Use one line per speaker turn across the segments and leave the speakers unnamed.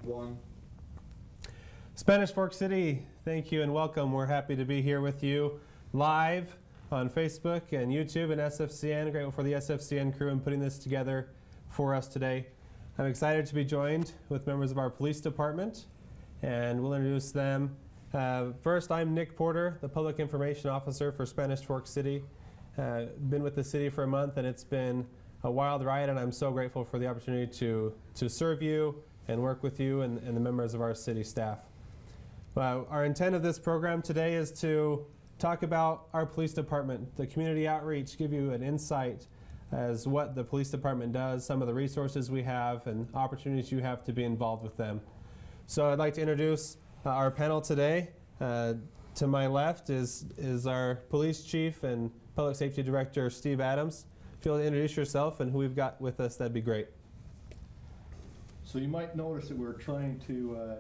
1.
Spanish Fork City, thank you and welcome. We're happy to be here with you live on Facebook and YouTube and SFCN. Grateful for the SFCN crew in putting this together for us today. I'm excited to be joined with members of our police department, and we'll introduce them. First, I'm Nick Porter, the Public Information Officer for Spanish Fork City. Been with the city for a month, and it's been a wild ride, and I'm so grateful for the opportunity to serve you and work with you and the members of our city staff. Our intent of this program today is to talk about our police department, the community outreach, give you an insight as what the police department does, some of the resources we have, and opportunities you have to be involved with them. So I'd like to introduce our panel today. To my left is our police chief and public safety director, Steve Adams. If you'll introduce yourself and who we've got with us, that'd be great.
So you might notice that we're trying to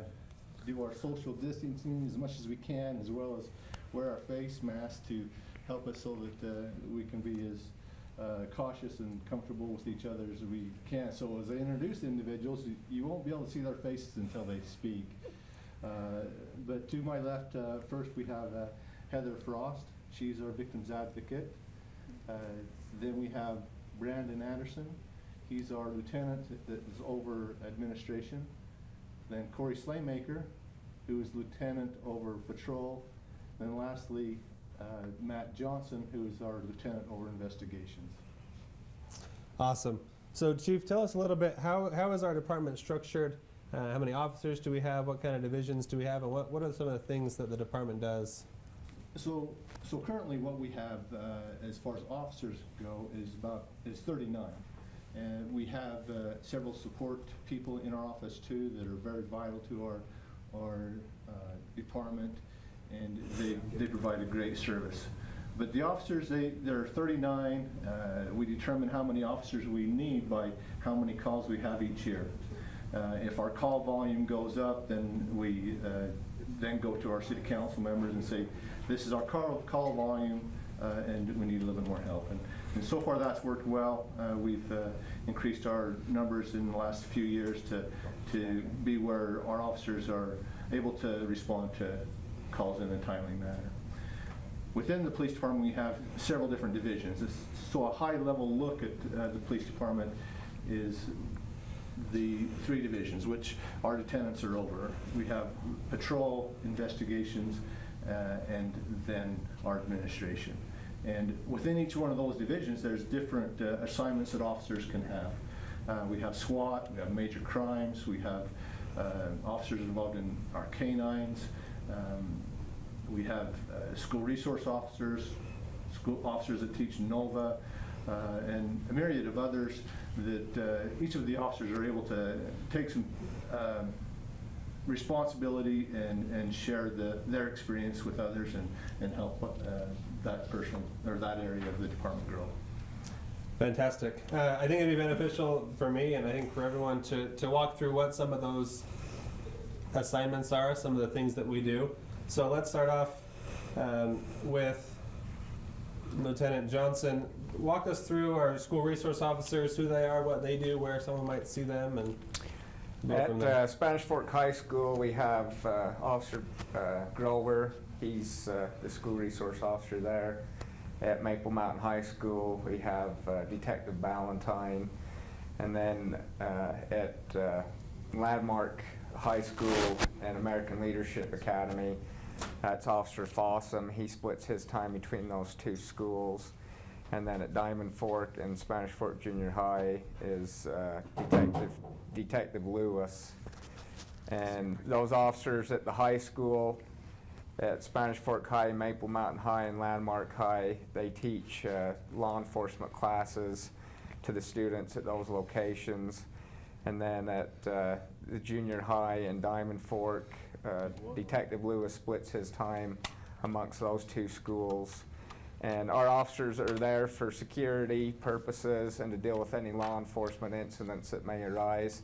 do our social distancing as much as we can, as well as wear our face masks to help us so that we can be as cautious and comfortable with each other as we can. So as I introduce individuals, you won't be able to see their faces until they speak. But to my left, first we have Heather Frost. She's our victims advocate. Then we have Brandon Anderson. He's our lieutenant that is over administration. Then Corey Slaymaker, who is lieutenant over patrol. And lastly, Matt Johnson, who is our lieutenant over investigations.
Awesome. So Chief, tell us a little bit, how is our department structured? How many officers do we have? What kind of divisions do we have? And what are some of the things that the department does?
So currently what we have as far as officers go is 39. And we have several support people in our office too that are very vital to our department, and they provide a great service. But the officers, there are 39. We determine how many officers we need by how many calls we have each year. If our call volume goes up, then we then go to our city council members and say, this is our call volume, and we need a little bit more help. And so far that's worked well. We've increased our numbers in the last few years to be where our officers are able to respond to calls in a timely manner. Within the police department, we have several different divisions. So a high-level look at the police department is the 3 divisions, which our lieutenants are over. We have patrol, investigations, and then our administration. And within each one of those divisions, there's different assignments that officers can have. We have SWAT, we have major crimes, we have officers involved in our canines, we have school resource officers, school officers that teach NOVA, and a myriad of others that each of the officers are able to take some responsibility and share their experience with others and help that person or that area of the department grow.
Fantastic. I think it'd be beneficial for me and I think for everyone to walk through what some of those assignments are, some of the things that we do. So let's start off with Lieutenant Johnson. Walk us through our school resource officers, who they are, what they do, where someone might see them, and
at Spanish Fork High School, we have Officer Grover. He's the school resource officer there. At Maple Mountain High School, we have Detective Ballantyne. And then at Landmark High School and American Leadership Academy, that's Officer Fossum. He splits his time between those 2 schools. And then at Diamond Fork and Spanish Fork Junior High is Detective Lewis. And those officers at the high school, at Spanish Fork High, Maple Mountain High, and Landmark High, they teach law enforcement classes to the students at those locations. And then at the junior high and Diamond Fork, Detective Lewis splits his time amongst those 2 schools. And our officers are there for security purposes and to deal with any law enforcement incidents that may arise.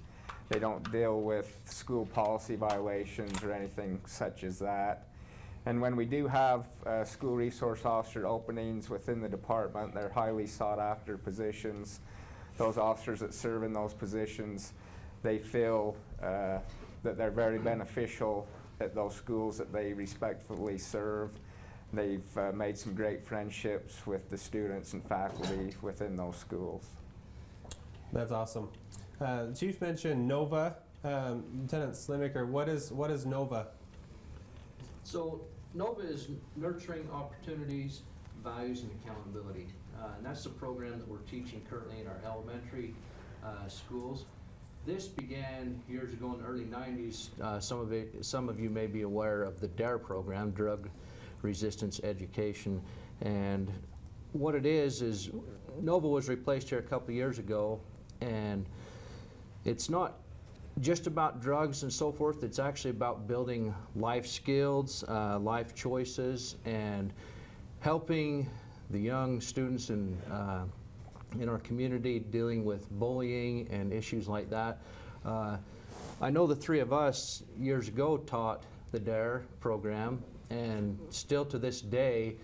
They don't deal with school policy violations or anything such as that. And when we do have school resource officer openings within the department, they're highly sought after positions. Those officers that serve in those positions, they fill that they're very beneficial at those schools that they respectfully serve. They've made some great friendships with the students and faculty within those schools.
That's awesome. The Chief mentioned NOVA. Lieutenant Slaymaker, what is NOVA?
So NOVA is Nurturing Opportunities, Values, and Accountability. And that's the program that we're teaching currently in our elementary schools. This began years ago in the early 90s. Some of you may be aware of the DARE program, Drug Resistance Education. And what it is NOVA was replaced here a couple of years ago, and it's not just about drugs and so forth. It's actually about building life skills, life choices, and helping the young students in our community dealing with bullying and issues like that. I know the three of us years ago taught the DARE program, and still to this day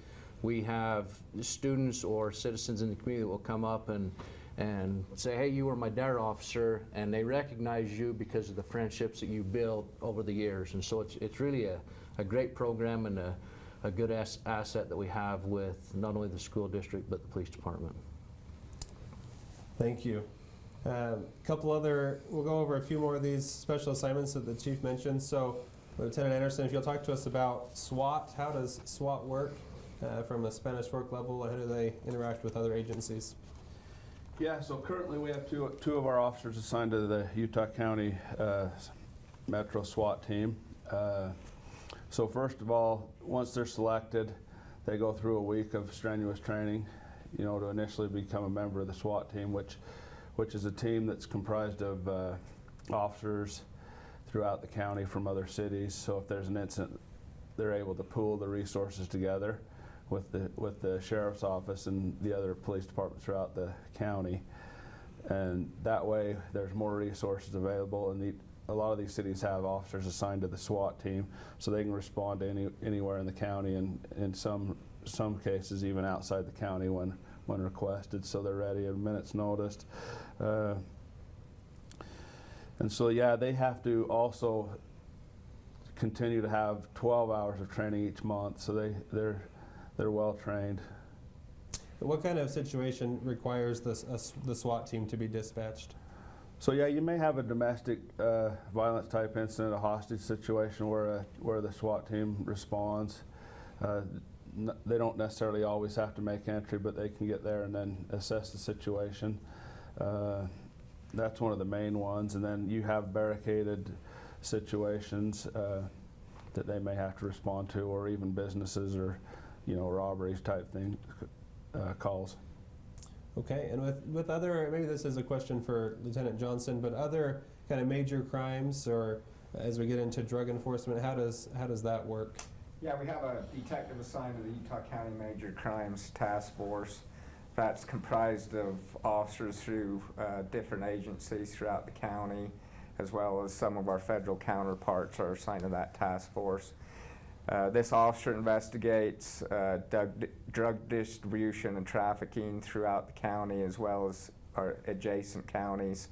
we have students or citizens in the community that will come up and say, hey, you were my DARE officer, and they recognize you because of the friendships that you built over the years. And so it's really a great program and a good asset that we have with not only the school district but the police department.
Thank you. We'll go over a few more of these special assignments that the Chief mentioned. So Lieutenant Anderson, if you'll talk to us about SWAT, how does SWAT work from a Spanish Fork level? How do they interact with other agencies?
Yeah, so currently we have two of our officers assigned to the Utah County Metro SWAT team. So first of all, once they're selected, they go through a week of strenuous training, to initially become a member of the SWAT team, which is a team that's comprised of officers throughout the county from other cities. So if there's an incident, they're able to pool the resources together with the sheriff's office and the other police departments throughout the county, and that way there's more resources available. And a lot of these cities have officers assigned to the SWAT team, so they can respond to anywhere in the county, and in some cases even outside the county when requested. So they're ready at a minute's notice. And so yeah, they have to also continue to have 12 hours of training each month. So they're well trained.
What kind of situation requires the SWAT team to be dispatched?
So yeah, you may have a domestic violence type incident, a hostage situation where the SWAT team responds. They don't necessarily always have to make entry, but they can get there and then assess the situation. That's one of the main ones. And then you have barricaded situations that they may have to respond to, or even businesses or robberies type thing calls.
Okay, and with other, maybe this is a question for Lieutenant Johnson, but other kind of major crimes, or as we get into drug enforcement, how does that work?
Yeah, we have a detective assigned to the Utah County Major Crimes Task Force that's comprised of officers through different agencies throughout the county, as well as some of our federal counterparts are assigned to that task force. This officer investigates drug distribution and trafficking throughout the county, as well as our adjacent counties.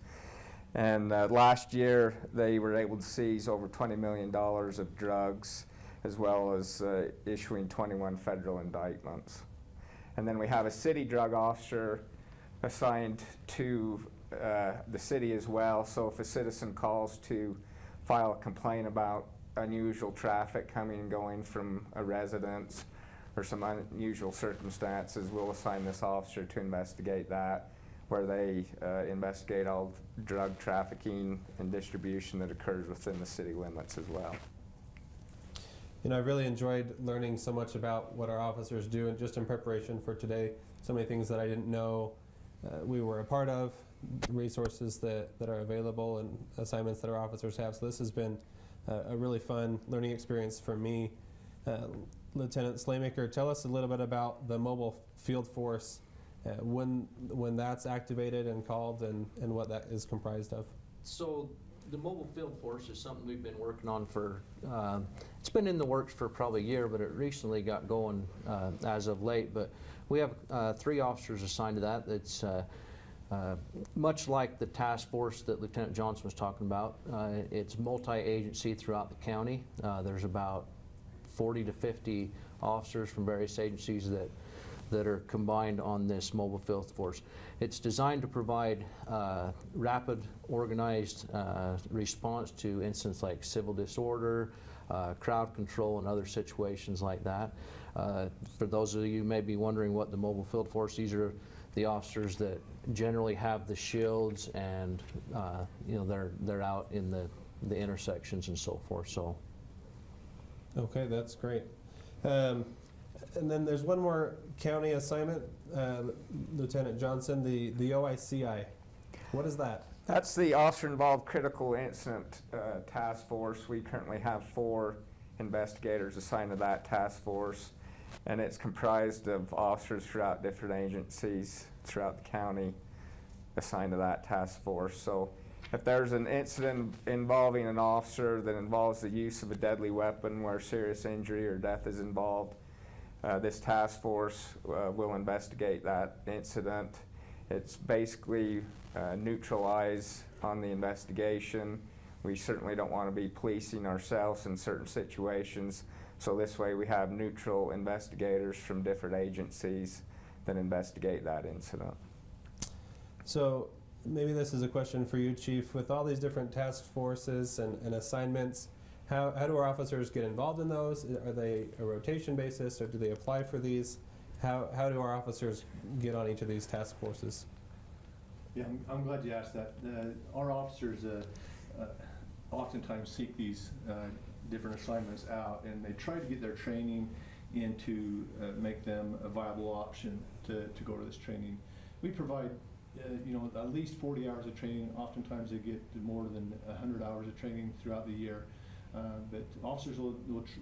And last year, they were able to seize over $20 million of drugs, as well as issuing 21 federal indictments. And then we have a city drug officer assigned to the city as well. So if a citizen calls to file a complaint about unusual traffic coming and going from a residence or some unusual circumstances, we'll assign this officer to investigate that, where they investigate all drug trafficking and distribution that occurs within the city limits as well.
I really enjoyed learning so much about what our officers do, and just in preparation for today, so many things that I didn't know we were a part of, resources that are available, and assignments that our officers have. So this has been a really fun learning experience for me. Lieutenant Slaymaker, tell us a little bit about the mobile field force, when that's activated and called, and what that is comprised of.
So the mobile field force is something we've been working on for, it's been in the works for probably a year, but it recently got going as of late. But we have 3 officers assigned to that. It's Much like the task force that Lieutenant Johnson was talking about, it's multi-agency throughout the county. There's about 40 to 50 officers from various agencies that are combined on this mobile field force. It's designed to provide rapid, organized response to incidents like civil disorder, crowd control, and other situations like that. For those of you who may be wondering what the mobile field force, these are the officers that generally have the shields, and they're out in the intersections and so forth. So.
Okay, that's great. And then there's one more county assignment, Lieutenant Johnson, the OICI. What is that?
That's the Officer Involved Critical Incident Task Force. We currently have 4 investigators assigned to that task force, and it's comprised of officers throughout different agencies throughout the county assigned to that task force. So if there's an incident involving an officer that involves the use of a deadly weapon where serious injury or death is involved, this task force will investigate that incident. It's basically neutralize on the investigation. We certainly don't want to be policing ourselves in certain situations, so this way we have neutral investigators from different agencies that investigate that incident.
So maybe this is a question for you, Chief. With all these different task forces and assignments, how do our officers get involved in those? Are they a rotation basis, or do they apply for these? How do our officers get on each of these task forces?
Yeah, I'm glad you asked that. Our officers oftentimes seek these different assignments out, and they try to get their training in to make them a viable option to go to this training. We provide at least 40 hours of training. Oftentimes they get more than 100 hours of training throughout the year. But officers will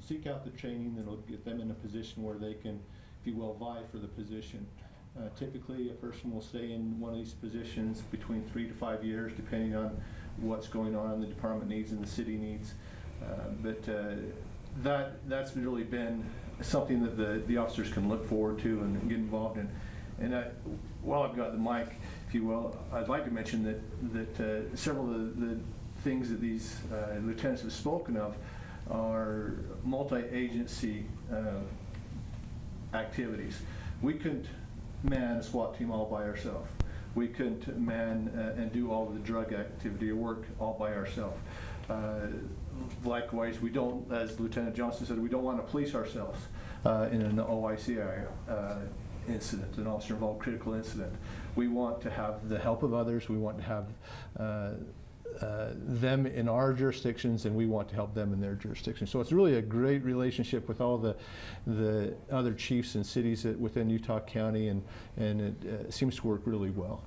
seek out the training that will get them in a position where they can, if you will, vie for the position. Typically, a person will stay in one of these positions between 3 to 5 years, depending on what's going on, the department needs and the city needs. That's really been something that the officers can look forward to and get involved in. And while I've got the mic, if you will, I'd like to mention that several of the things that these lieutenants have spoken of are multi-agency activities. We couldn't man a SWAT team all by ourselves. We couldn't man and do all of the drug activity or work all by ourselves. Likewise, we don't, as Lieutenant Johnson said, we don't want to police ourselves in an OICI incident, an officer involved critical incident. We want to have the help of others. We want to have them in our jurisdictions, and we want to help them in their jurisdictions. So it's really a great relationship with all the other chiefs and cities within Utah County, and it seems to work really well.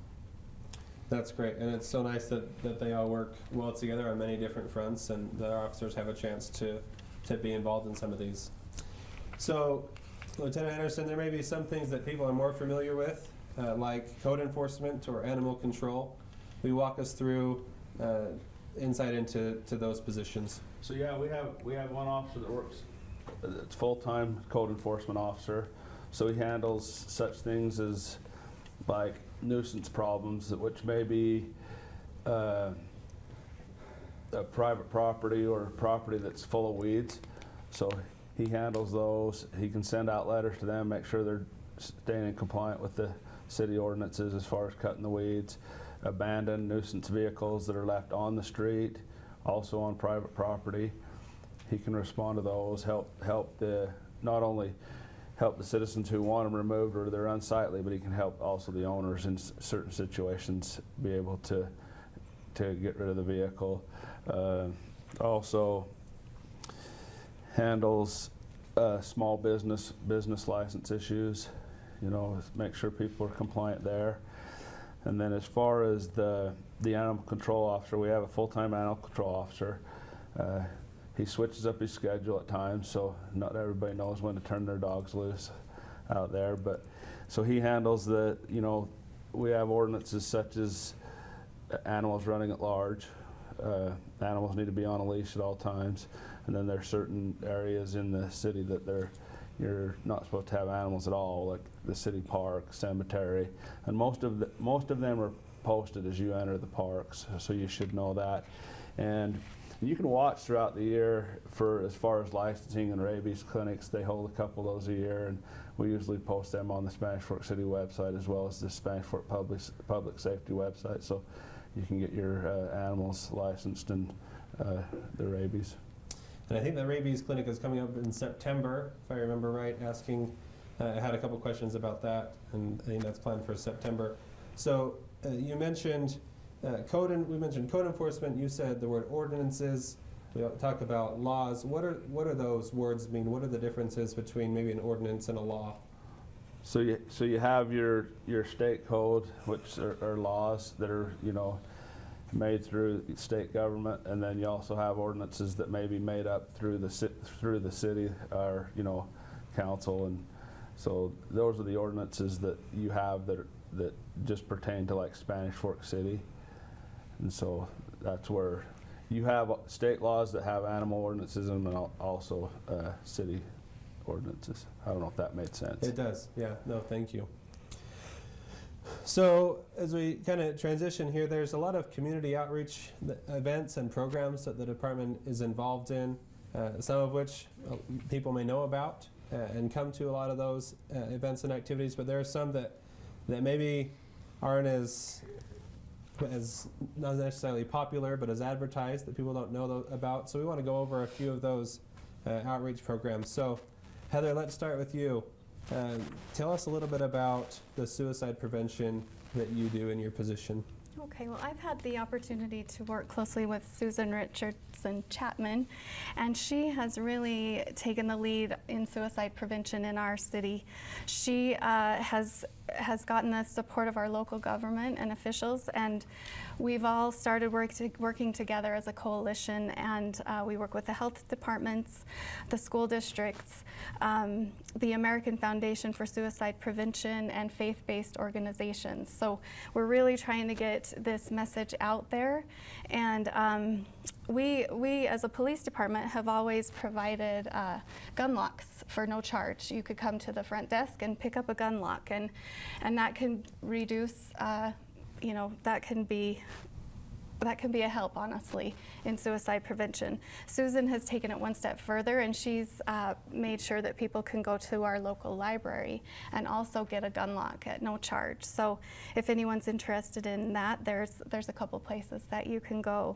That's great, and it's so nice that they all work well together on many different fronts, and that our officers have a chance to be involved in some of these. So, Lieutenant Anderson, there may be some things that people are more familiar with, like code enforcement or animal control. Will you walk us through insight into those positions?
So yeah, we have one officer that works, it's full-time code enforcement officer. So he handles such things as like nuisance problems, which may be a private property or a property that's full of weeds. So he handles those. He can send out letters to them, make sure they're staying in compliant with the city ordinances as far as cutting the weeds. Abandoned nuisance vehicles that are left on the street, also on private property. He can respond to those, not only help the citizens who want them removed or they're unsightly, but he can help also the owners in certain situations be able to get rid of the vehicle. Also handles small business license issues, make sure people are compliant there. And then as far as the animal control officer, we have a full-time animal control officer. He switches up his schedule at times, so not everybody knows when to turn their dogs loose out there. But so he handles we have ordinances such as animals running at large. Animals need to be on a leash at all times. And then there's certain areas in the city that you're not supposed to have animals at all, like the city park, cemetery, and most of them are posted as you enter the parks, so you should know that. And you can watch throughout the year for as far as licensing and rabies clinics. They hold a couple of those a year, and we usually post them on the Spanish Fork City website as well as the Spanish Fork Public Safety website, so you can get your animals licensed and the rabies.
And I think the rabies clinic is coming up in September, if I remember right, I had a couple questions about that, and I think that's planned for September. So you mentioned we mentioned code enforcement. You said the word ordinances. We talked about laws. What are those words mean? What are the differences between maybe an ordinance and a law?
So you have your state code, which are laws that are made through state government, and then you also have ordinances that may be made up through the city or council, and so those are the ordinances that you have that just pertain to like Spanish Fork City, and so that's where you have state laws that have animal ordinances and also city ordinances. I don't know if that made sense.
It does. Yeah. No, thank you. So as we kind of transition here, there's a lot of community outreach events and programs that the department is involved in, some of which people may know about and come to a lot of those events and activities, but there are some that maybe aren't as not necessarily popular, but as advertised, that people don't know about. So we want to go over a few of those outreach programs. So Heather, let's start with you. Tell us a little bit about the suicide prevention that you do in your position.
Okay, well, I've had the opportunity to work closely with Susan Richardson Chapman, and she has really taken the lead in suicide prevention in our city. She has gotten the support of our local government and officials, and we've all started working together as a coalition, and we work with the health departments, the school districts, the American Foundation for Suicide Prevention, and faith-based organizations. So we're really trying to get this message out there, and we as a police department have always provided gun locks for no charge. You could come to the front desk and pick up a gun lock, and that can reduce, that can be a help, honestly, in suicide prevention. Susan has taken it one step further, and she's made sure that people can go to our local library and also get a gun lock at no charge. So if anyone's interested in that, there's a couple places that you can go.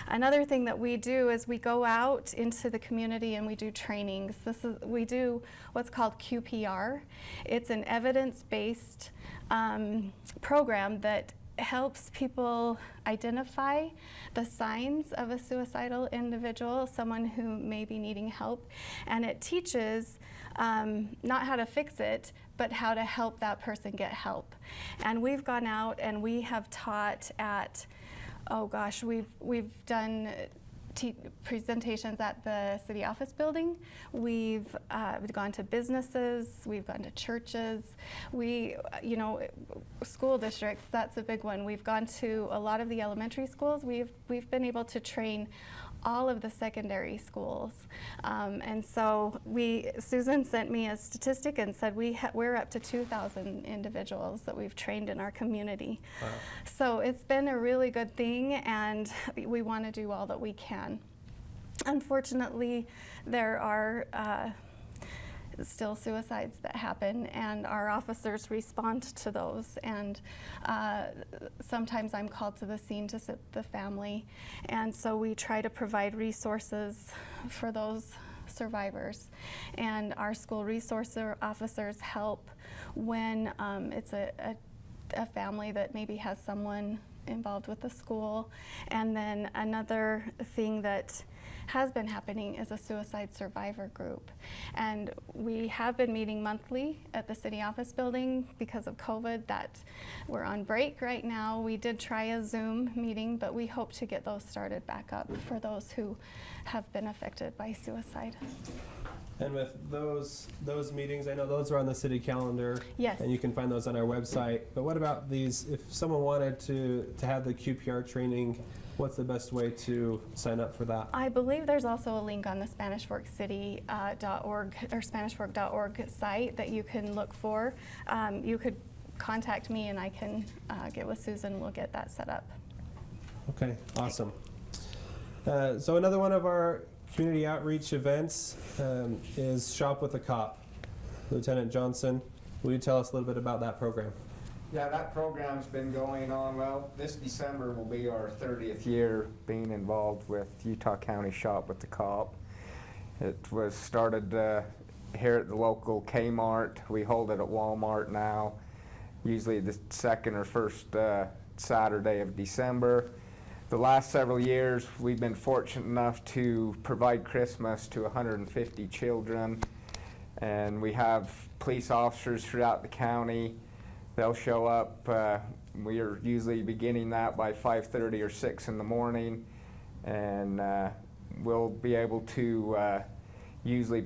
Another thing that we do is we go out into the community and we do trainings. We do what's called QPR. It's an evidence-based program that helps people identify the signs of a suicidal individual, someone who may be needing help, and it teaches not how to fix it, but how to help that person get help. And we've gone out and we have taught at, we've done presentations at the city office building. We've gone to businesses, we've gone to churches, school districts, that's a big one. We've gone to a lot of the elementary schools. We've been able to train all of the secondary schools. And so Susan sent me a statistic and said we're up to 2,000 individuals that we've trained in our community. Wow. So it's been a really good thing, and we want to do all that we can. Unfortunately, there are still suicides that happen, and our officers respond to those, and sometimes I'm called to the scene to sit the family, and so we try to provide resources for those survivors, and our school resource officers help when it's a family that maybe has someone involved with the school. And then another thing that has been happening is a suicide survivor group. And we have been meeting monthly at the city office building because of COVID. That we're on break right now. We did try a Zoom meeting, but we hope to get those started back up for those who have been affected by suicide.
And with those meetings, I know those are on the city calendar.
Yes.
And you can find those on our website. But what about these, if someone wanted to have the QPR training, what's the best way to sign up for that?
I believe there's also a link on the SpanishForkCity.org or SpanishFork.org site that you can look for. You could contact me and I can get with Susan. We'll get that set up.
Okay, awesome. So another one of our community outreach events is Shop with a Cop. Lieutenant Johnson, will you tell us a little bit about that program?
Yeah, that program's been going on, well, this December will be our 30th year being involved with Utah County Shop with the Cop. It was started here at the local Kmart. We hold it at Walmart now, usually the second or first Saturday of December. The last several years, we've been fortunate enough to provide Christmas to 150 children, and we have police officers throughout the county. They'll show up. We are usually beginning that by 5:30 or 6 in the morning, and we'll be able to usually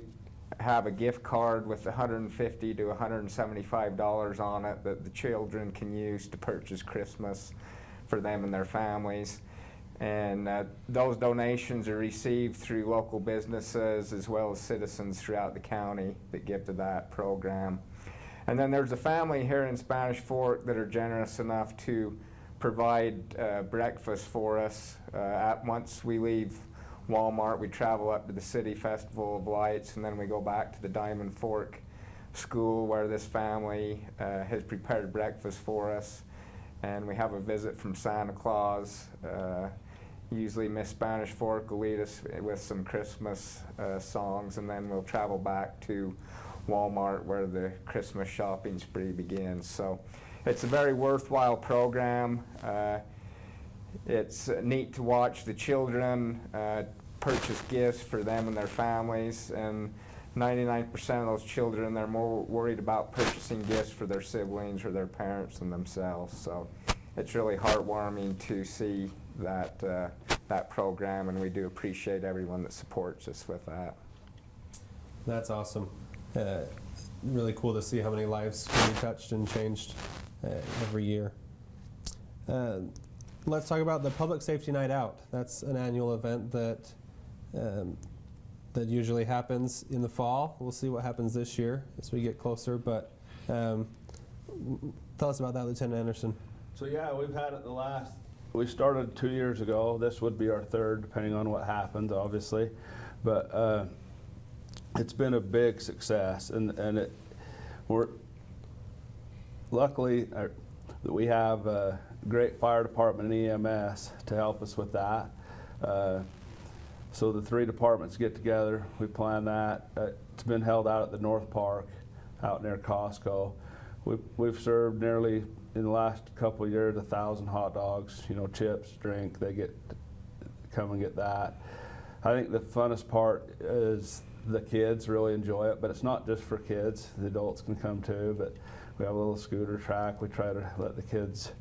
have a gift card with $150 to $175 on it that the children can use to purchase Christmas for them and their families. And those donations are received through local businesses as well as citizens throughout the county that give to that program. And then there's a family here in Spanish Fork that are generous enough to provide breakfast for us. Once we leave Walmart, we travel up to the City Festival of Lights, and then we go back to the Diamond Fork School where this family has prepared breakfast for us. And we have a visit from Santa Claus. Usually Miss Spanish Fork will lead us with some Christmas songs, and then we'll travel back to Walmart where the Christmas shopping spree begins. So it's a very worthwhile program. It's neat to watch the children purchase gifts for them and their families, and 99% of those children, they're more worried about purchasing gifts for their siblings or their parents than themselves. So it's really heartwarming to see that that program, and we do appreciate everyone that supports us with that.
That's awesome. Really cool to see how many lives can be touched and changed every year. Let's talk about the Public Safety Night Out. That's an annual event that that usually happens in the fall. We'll see what happens this year as we get closer, but tell us about that, Lieutenant Anderson.
So yeah, we've had it we started 2 years ago. This would be our third, depending on what happens, obviously. But it's been a big success, and we're luckily that we have a great fire department and EMS to help us with that. So the three departments get together. We plan that. It's been held out at the North Park, out near Costco. We've served nearly, in the last couple of years, 1,000 hot dogs. You know, chips, drink. They come and get that. I think the funnest part is the kids really enjoy it, but it's not just for kids. The adults can come too. But we have a little scooter track. We try to let the kids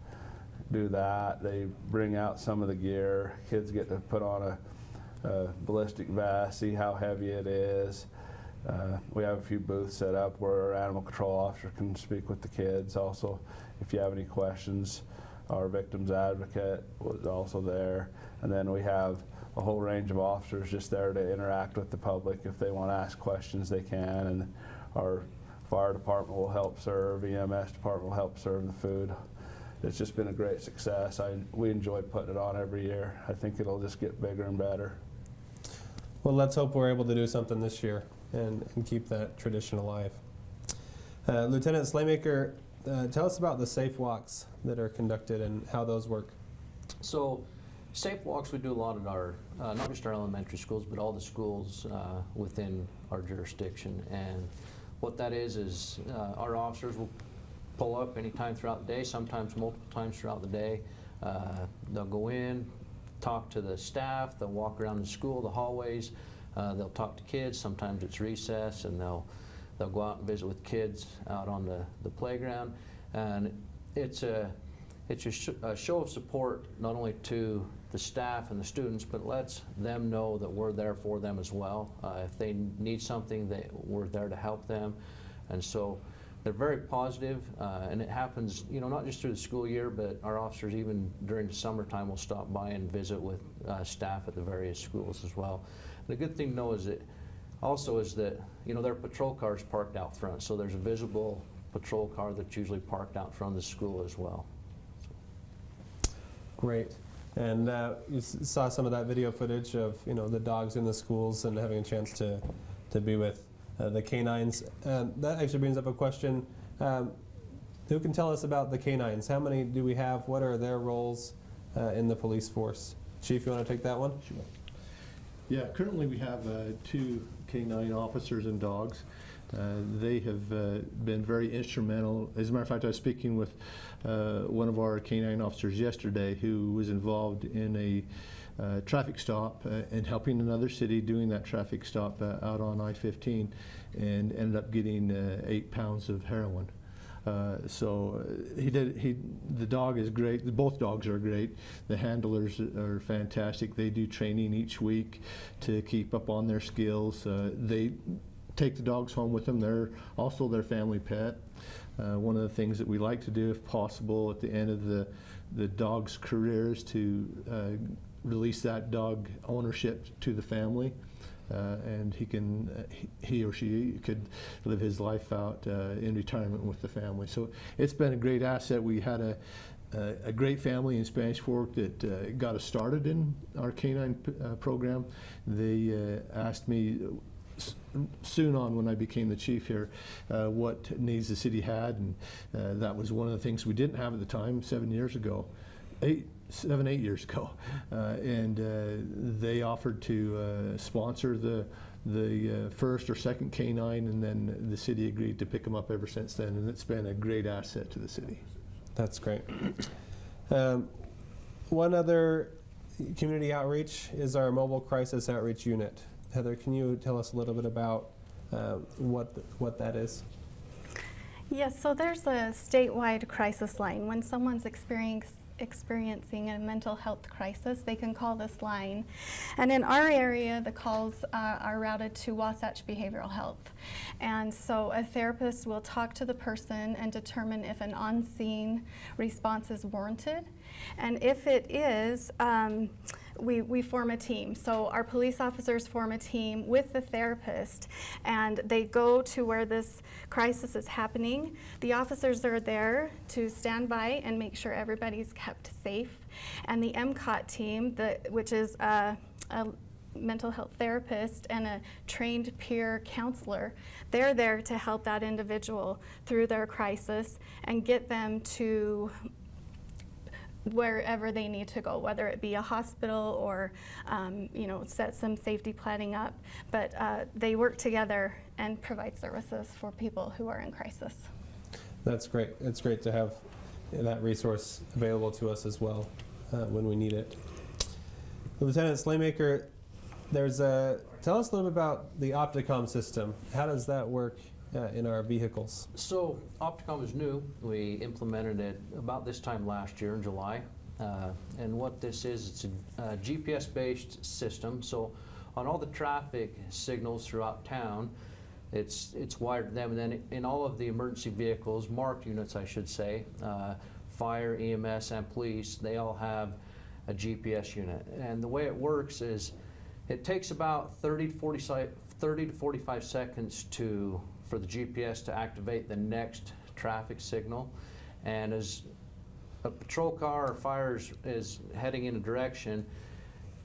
do that. They bring out some of the gear. Kids get to put on a ballistic vest, see how heavy it is. We have a few booths set up where our animal control officer can speak with the kids. Also, if you have any questions, our victims advocate was also there. And then we have a whole range of officers just there to interact with the public. If they want to ask questions, they can. And our fire department will help serve, EMS department will help serve the food. It's just been a great success. We enjoy putting it on every year. I think it'll just get bigger and better.
Well, let's hope we're able to do something this year and keep that tradition alive. Lieutenant Slaymaker, tell us about the safe walks that are conducted and how those work.
So safe walks we do a lot at our, not just our elementary schools, but all the schools within our jurisdiction. And what that is our officers will pull up anytime throughout the day, sometimes multiple times throughout the day. They'll go in, talk to the staff, they'll walk around the school, the hallways, they'll talk to kids. Sometimes it's recess, and they'll go out and visit with kids out on the playground. And it's a show of support not only to the staff and the students, but lets them know that we're there for them as well. If they need something, we're there to help them. And so they're very positive, and it happens, you know, not just through the school year, but our officers even during the summertime will stop by and visit with staff at the various schools as well. And the good thing to know is that also is that, you know, there are patrol cars parked out front, so there's a visible patrol car that's usually parked out front of the school as well.
Great. And you saw some of that video footage of the dogs in the schools and having a chance to be with the canines. That actually brings up a question. Who can tell us about the canines? How many do we have? What are their roles in the police force? Chief, you want to take that one?
Sure. Yeah, currently we have 2 canine officers and dogs. They have been very instrumental. As a matter of fact, I was speaking with one of our canine officers yesterday who was involved in a traffic stop and helping another city doing that traffic stop out on I-15, and ended up getting 8 pounds of heroin. So the dog is great. Both dogs are great. The handlers are fantastic. They do training each week to keep up on their skills. They take the dogs home with them. They're also their family pet. One of the things that we like to do, if possible, at the end of the dog's career is to release that dog ownership to the family. And he or she could live his life out in retirement with the family. So it's been a great asset. We had a great family in Spanish Fork that got us started in our canine program. They asked me soon on when I became the chief here what needs the city had, and that was one of the things we didn't have at the time 7 years ago. 7-8 years ago, and they offered to sponsor the first or second canine, and then the city agreed to pick them up ever since then, and it's been a great asset to the city.
That's great. One other community outreach is our mobile crisis outreach unit. Heather, can you tell us a little bit about what that is?
Yes, so there's a statewide crisis line. When someone's experiencing a mental health crisis, they can call this line. And in our area, the calls are routed to Wasatch Behavioral Health. And so a therapist will talk to the person and determine if an on-scene response is warranted. And if it is, we form a team. So our police officers form a team with the therapist, and they go to where this crisis is happening. The officers are there to stand by and make sure everybody's kept safe. And the MCOT team, which is a mental health therapist and a trained peer counselor, they're there to help that individual through their crisis and get them to wherever they need to go, whether it be a hospital or set some safety planning up. But they work together and provide services for people who are in crisis.
That's great. It's great to have that resource available to us as well when we need it. Lieutenant Slaymaker, tell us a little bit about the Opticon system. How does that work in our vehicles?
So Opticon is new. We implemented it about this time last year in July. And what this is, it's a GPS-based system. So on all the traffic signals throughout town, it's wired to them. And then in all of the emergency vehicles, marked units I should say, fire, EMS, and police, they all have a GPS unit. And the way it works is it takes about 30 to 45 seconds for the GPS to activate the next traffic signal. And as a patrol car or fire is heading in a direction,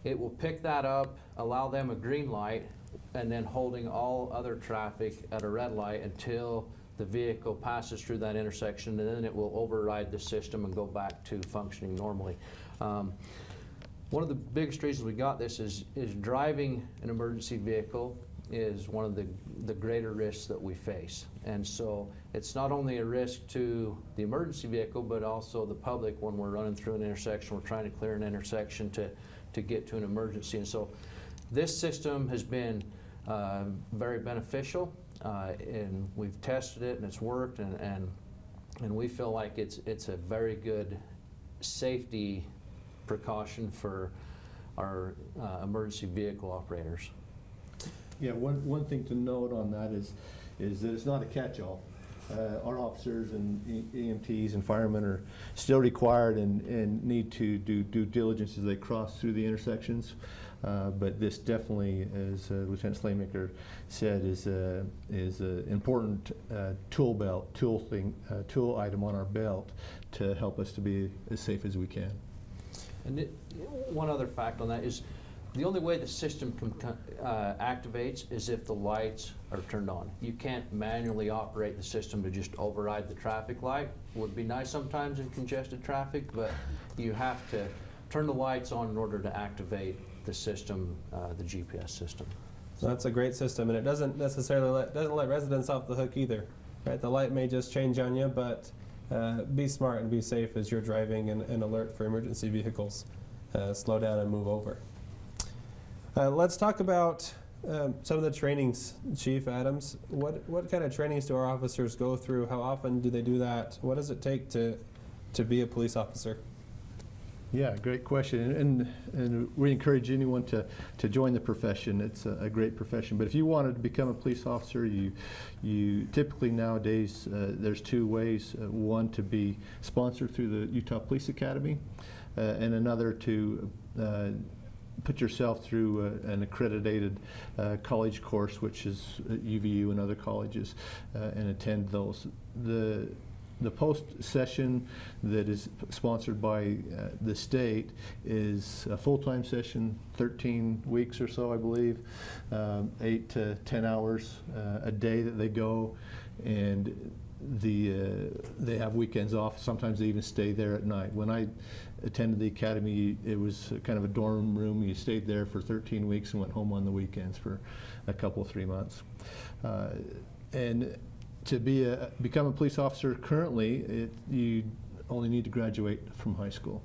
it will pick that up, allow them a green light, and then holding all other traffic at a red light until the vehicle passes through that intersection, and then it will override the system and go back to functioning normally. One of the biggest reasons we got this is driving an emergency vehicle is one of the greater risks that we face. And so it's not only a risk to the emergency vehicle, but also the public when we're running through an intersection, we're trying to clear an intersection to get to an emergency. And so this system has been very beneficial, and we've tested it and it's worked, and we feel like it's a very good safety precaution for our emergency vehicle operators.
Yeah, one thing to note on that is that it's not a catch-all. our officers and EMTs and firemen are still required and need to do due diligence as they cross through the intersections. But this definitely, as Lieutenant Slaymaker said, is an important tool item on our belt to help us to be as safe as we can.
And one other fact on that is, the only way the system activates is if the lights are turned on. You can't manually operate the system to just override the traffic light. Would be nice sometimes in congested traffic, but you have to turn the lights on in order to activate the system, the GPS system.
So that's a great system, and it doesn't necessarily let residents off the hook either. Right? The light may just change on you, but be smart and be safe as you're driving, and alert for emergency vehicles. Slow down and move over. Let's talk about some of the trainings, Chief Adams. What kind of trainings do our officers go through? How often do they do that? What does it take to be a police officer?
Yeah, great question, and we encourage anyone to join the profession. It's a great profession. But if you wanted to become a police officer, you typically nowadays there's two ways. One, to be sponsored through the Utah Police Academy, and another to put yourself through an accredited college course, which is UVU and other colleges, and attend those. The post-session that is sponsored by the state is a full-time session, 13 weeks or so, I believe, 8 to 10 hours a day that they go, and they have weekends off. Sometimes they even stay there at night. When I attended the academy, it was kind of a dorm room. You stayed there for 13 weeks and went home on the weekends for a couple, 3 months. And to become a police officer currently, you only need to graduate from high school.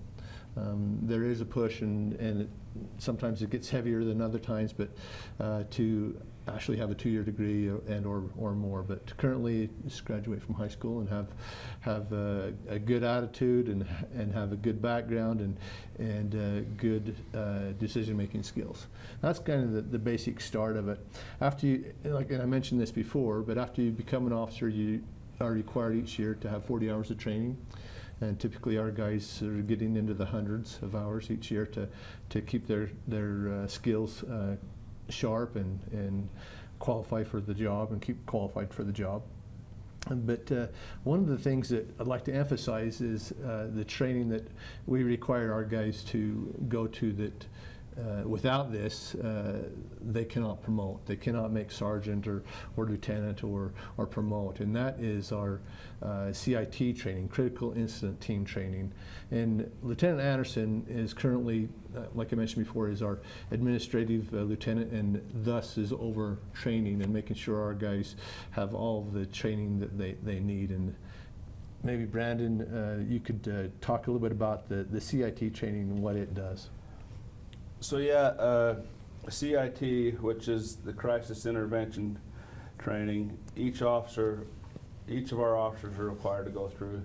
There is a push, and sometimes it gets heavier than other times, but to actually have a 2-year degree and or more. But currently, just graduate from high school and have a good attitude and have a good background and good decision-making skills. That's kind of the basic start of it. After you, and I mentioned this before, but after you become an officer, you are required each year to have 40 hours of training. And typically our guys are getting into the hundreds of hours each year to keep their skills sharp and qualify for the job and keep qualified for the job. But one of the things that I'd like to emphasize is the training that we require our guys to go to, that without this, they cannot promote. They cannot make sergeant or lieutenant or promote. And that is our CIT training, Critical Incident Team Training. And Lieutenant Anderson is currently, like I mentioned before, is our administrative lieutenant, and thus is over training and making sure our guys have all of the training that they need. And maybe Brandon, you could talk a little bit about the CIT training and what it does.
So yeah, CIT, which is the Crisis Intervention Training, each of our officers are required to go through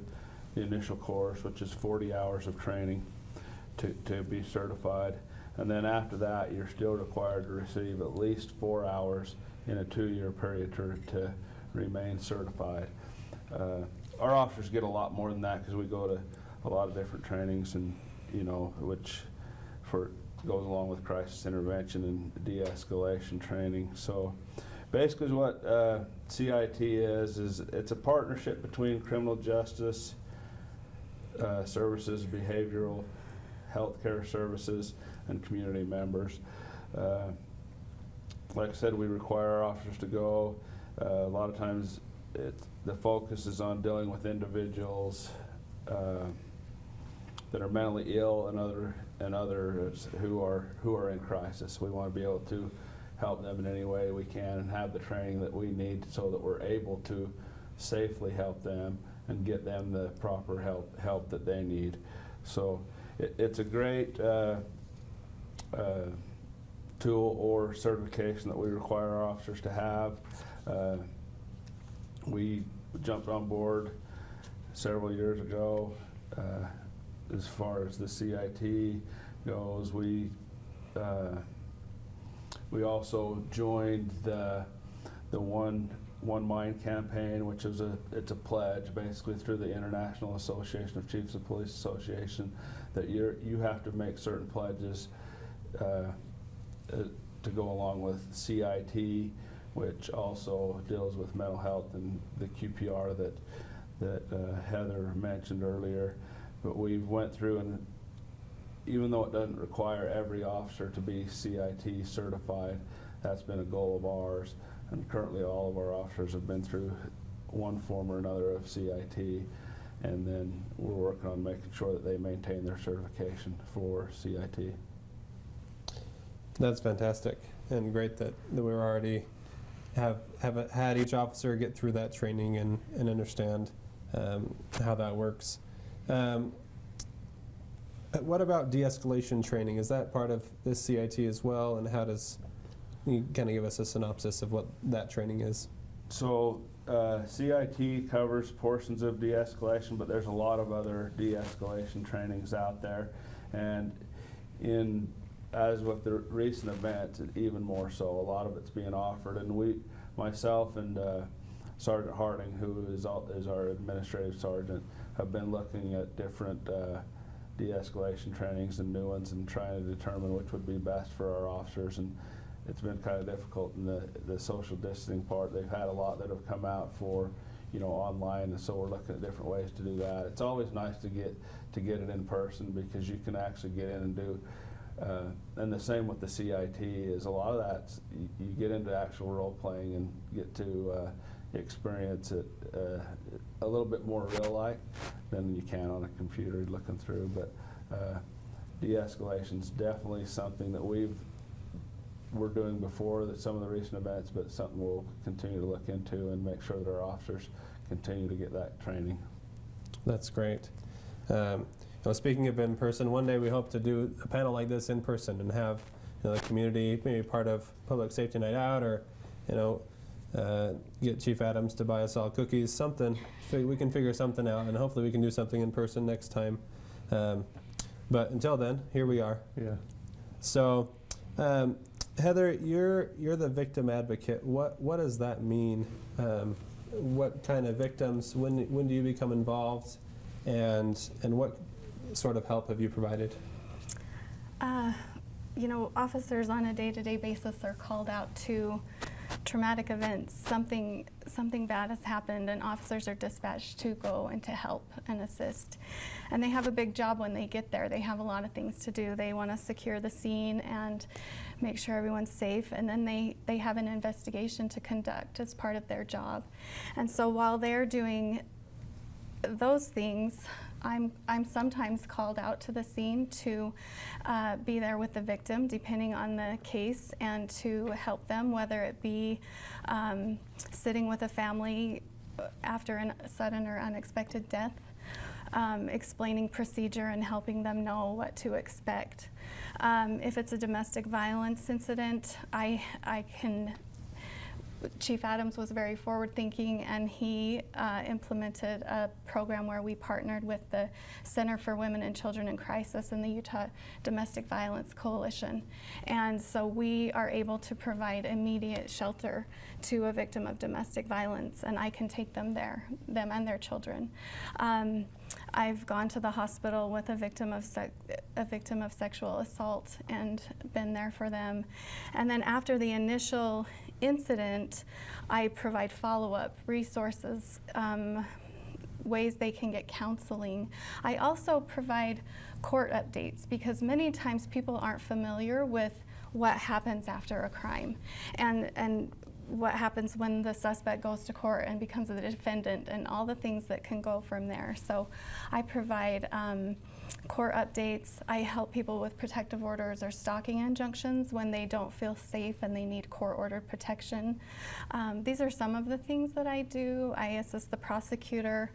the initial course, which is 40 hours of training to be certified. And then after that, you're still required to receive at least 4 hours in a 2-year period to remain certified. Our officers get a lot more than that because we go to a lot of different trainings, and which goes along with crisis intervention and de-escalation training. So basically what CIT is it's a partnership between criminal justice services, behavioral healthcare services, and community members. Like I said, we require our officers to go. A lot of times the focus is on dealing with individuals that are mentally ill and others who are in crisis. We want to be able to help them in any way we can and have the training that we need so that we're able to safely help them and get them the proper help that they need. So it's a great tool or certification that we require our officers to have. We jumped on board several years ago. As far as the CIT goes, we also joined the one One Mind campaign, which is it's a pledge basically through the International Association of Chiefs of Police Association that you have to make certain pledges to go along with CIT, which also deals with mental health, and the QPR that Heather mentioned earlier. But we've went through, and even though it doesn't require every officer to be CIT certified, that's been a goal of ours. And currently all of our officers have been through one form or another of CIT, and then we're working on making sure that they maintain their certification for CIT.
That's fantastic, and great that we already have had each officer get through that training and understand how that works. What about de-escalation training? Is that part of this CIT as well, and how does you kind of give us a synopsis of what that training is?
So CIT covers portions of de-escalation, but there's a lot of other de-escalation trainings out there, and as with the recent events, even more so, a lot of it's being offered. And myself and Sergeant Harding, who is our administrative sergeant, have been looking at different de-escalation trainings and new ones and trying to determine which would be best for our officers. And it's been kind of difficult in the social distancing part. They've had a lot that have come out for, online, and so we're looking at different ways to do that. It's always nice to get it in person, because you can actually get in and do. And the same with the CIT is a lot of that, you get into actual role playing and get to experience it a little bit more real-like than you can on a computer looking through. But de-escalation is definitely something that we're doing before some of the recent events, but something we'll continue to look into and make sure that our officers continue to get that training.
That's great. Speaking of in person, one day we hope to do a panel like this in person and have the community maybe part of Public Safety Night Out, or get Chief Adams to buy us all cookies, something. We can figure something out, and hopefully we can do something in person next time. But until then, here we are.
Yeah.
So, Heather, you're the victim advocate. What does that mean? What kind of victims? When do you become involved? And what sort of help have you provided?
Officers on a day-to-day basis are called out to traumatic events. Something bad has happened, and officers are dispatched to go and to help and assist. And they have a big job when they get there. They have a lot of things to do. They want to secure the scene and make sure everyone's safe, and then they have an investigation to conduct as part of their job. And so while they're doing those things, I'm sometimes called out to the scene to be there with the victim, depending on the case, and to help them, whether it be sitting with a family after a sudden or unexpected death, explaining procedure and helping them know what to expect. If it's a domestic violence incident, Chief Adams was very forward-thinking, and he implemented a program where we partnered with the Center for Women and Children in Crisis and the Utah Domestic Violence Coalition. And so we are able to provide immediate shelter to a victim of domestic violence, and I can take them there, them and their children. I've gone to the hospital with a victim of sexual assault and been there for them. And then after the initial incident, I provide follow-up resources, ways they can get counseling. I also provide court updates, because many times people aren't familiar with what happens after a crime and what happens when the suspect goes to court and becomes a defendant, and all the things that can go from there. So I provide court updates. I help people with protective orders or stalking injunctions when they don't feel safe and they need court-ordered protection. These are some of the things that I do. I assist the prosecutor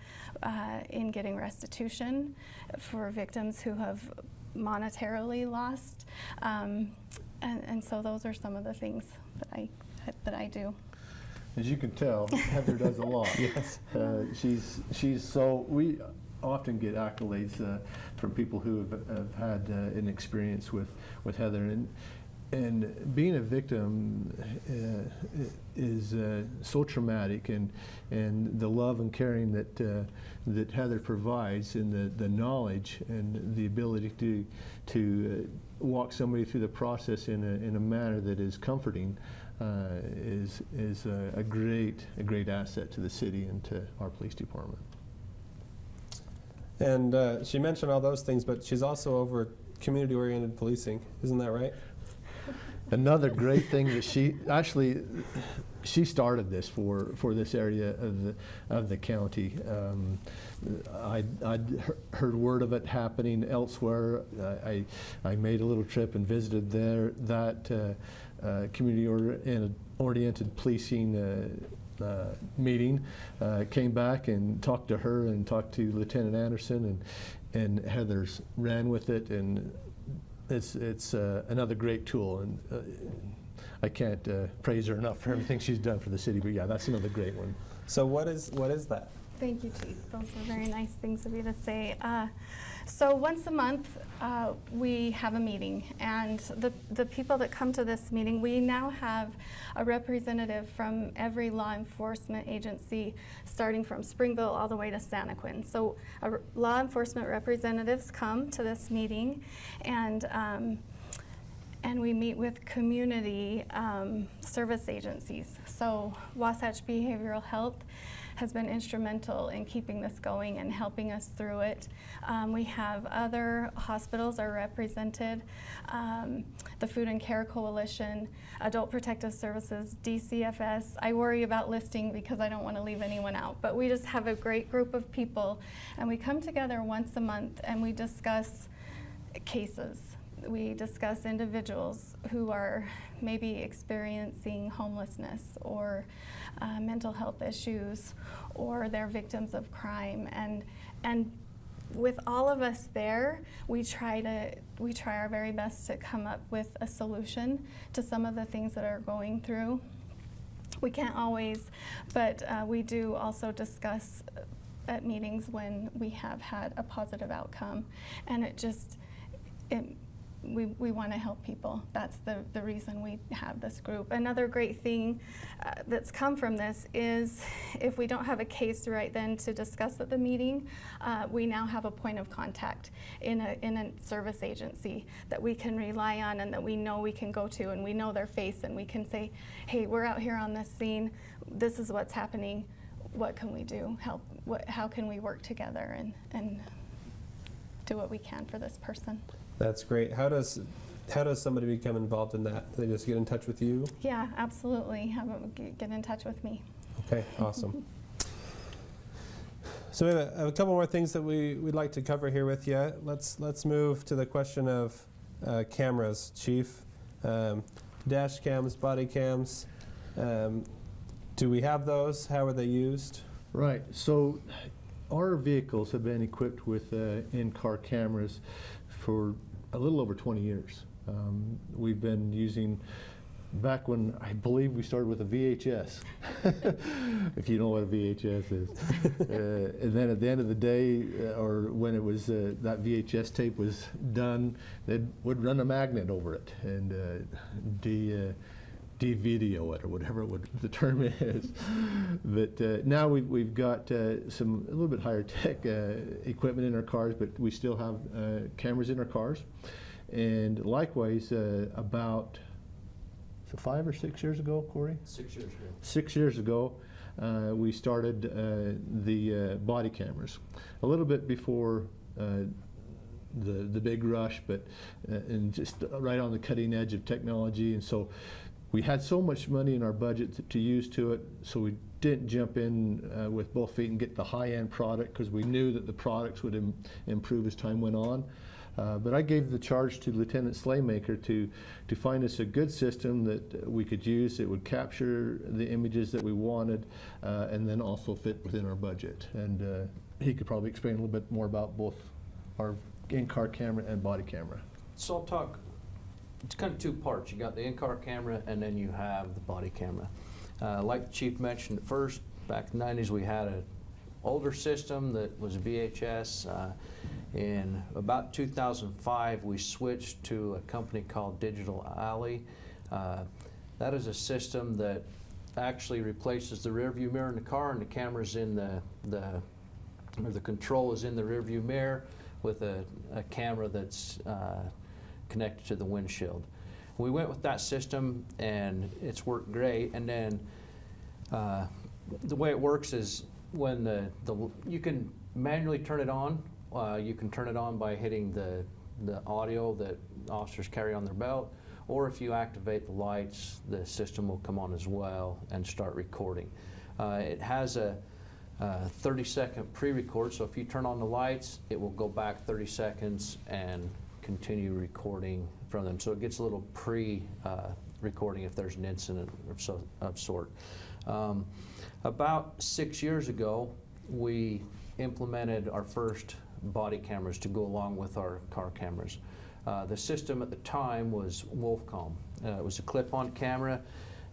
in getting restitution for victims who have monetarily lost. And so those are some of the things that I do.
As you can tell, Heather does a lot.
Yes.
We often get accolades from people who have had an experience with Heather, and And being a victim is so traumatic, and the love and caring that Heather provides, and the knowledge and the ability to walk somebody through the process in a manner that is comforting is a great asset to the city and to our police department.
And she mentioned all those things, but she's also over community-oriented policing. Isn't that right?
Another great thing that she started this for this area of the county. I'd heard word of it happening elsewhere. I made a little trip and visited that community-oriented policing meeting. Came back and talked to her and talked to Lieutenant Anderson, and Heather's ran with it, and it's another great tool, and I can't praise her enough for everything she's done for the city. But yeah, that's another great one.
So what is that?
Thank you, Chief. Those were very nice things of you to say. So once a month, we have a meeting, and the people that come to this meeting, we now have a representative from every law enforcement agency, starting from Springville all the way to Santaquin. So law enforcement representatives come to this meeting, and we meet with community service agencies. So Wasatch Behavioral Health has been instrumental in keeping this going and helping us through it. We have other hospitals are represented, the Food and Care Coalition, Adult Protective Services, DCFS. I worry about listing because I don't want to leave anyone out, but we just have a great group of people, and we come together once a month and we discuss cases. We discuss individuals who are maybe experiencing homelessness or mental health issues, or they're victims of crime, and with all of us there, we try our very best to come up with a solution to some of the things that are going through. We can't always, but we do also discuss at meetings when we have had a positive outcome, and we want to help people. That's the reason we have this group. Another great thing that's come from this is if we don't have a case right then to discuss at the meeting, we now have a point of contact in a service agency that we can rely on and that we know we can go to, and we know their face, and we can say, hey, we're out here on this scene, this is what's happening, what can we do? How can we work together and do what we can for this person?
That's great. How does somebody become involved in that? Do they just get in touch with you?
Yeah, absolutely. Have them get in touch with me.
Okay, awesome. So we have a couple more things that we'd like to cover here with you. Let's move to the question of cameras, Chief. Dash cams, body cams. Do we have those? How are they used?
Right. So our vehicles have been equipped with in-car cameras for a little over 20 years. We've been using, back when I believe we started with a VHS, if you know what a VHS is. And then at the end of the day, or when it was that VHS tape was done, they would run a magnet over it and de-video it, or whatever the term is. But now we've got a little bit higher tech equipment in our cars, but we still have cameras in our cars. And likewise, about 5 or 6 years ago, Corey?
6 years ago.
6 years ago, we started the body cameras. A little bit before the big rush, but and just right on the cutting edge of technology. And so we had so much money in our budget to use to it, so we didn't jump in with both feet and get the high-end product, because we knew that the products would improve as time went on. But I gave the charge to Lieutenant Slaymaker to find us a good system that we could use. It would capture the images that we wanted, and then also fit within our budget. And he could probably explain a little bit more about both our in-car camera and body camera.
So I'll talk, it's kind of two parts. You got the in-car camera, and then you have the body camera. Like the Chief mentioned at first, back in the 90s, we had an older system that was VHS. In about 2005, we switched to a company called Digital Alley. That is a system that actually replaces the rear view mirror in the car, and the camera's in the control is in the rear view mirror with a camera that's connected to the windshield. We went with that system and it's worked great. And then the way it works is when you can manually turn it on. You can turn it on by hitting the audio that officers carry on their belt, or if you activate the lights, the system will come on as well and start recording. It has a 30-second pre-record, so if you turn on the lights, it will go back 30 seconds and continue recording from them. So it gets a little pre-recording if there's an incident of sort. About 6 years ago, we implemented our first body cameras to go along with our car cameras. The system at the time was Wolfcom. It was a clip-on camera,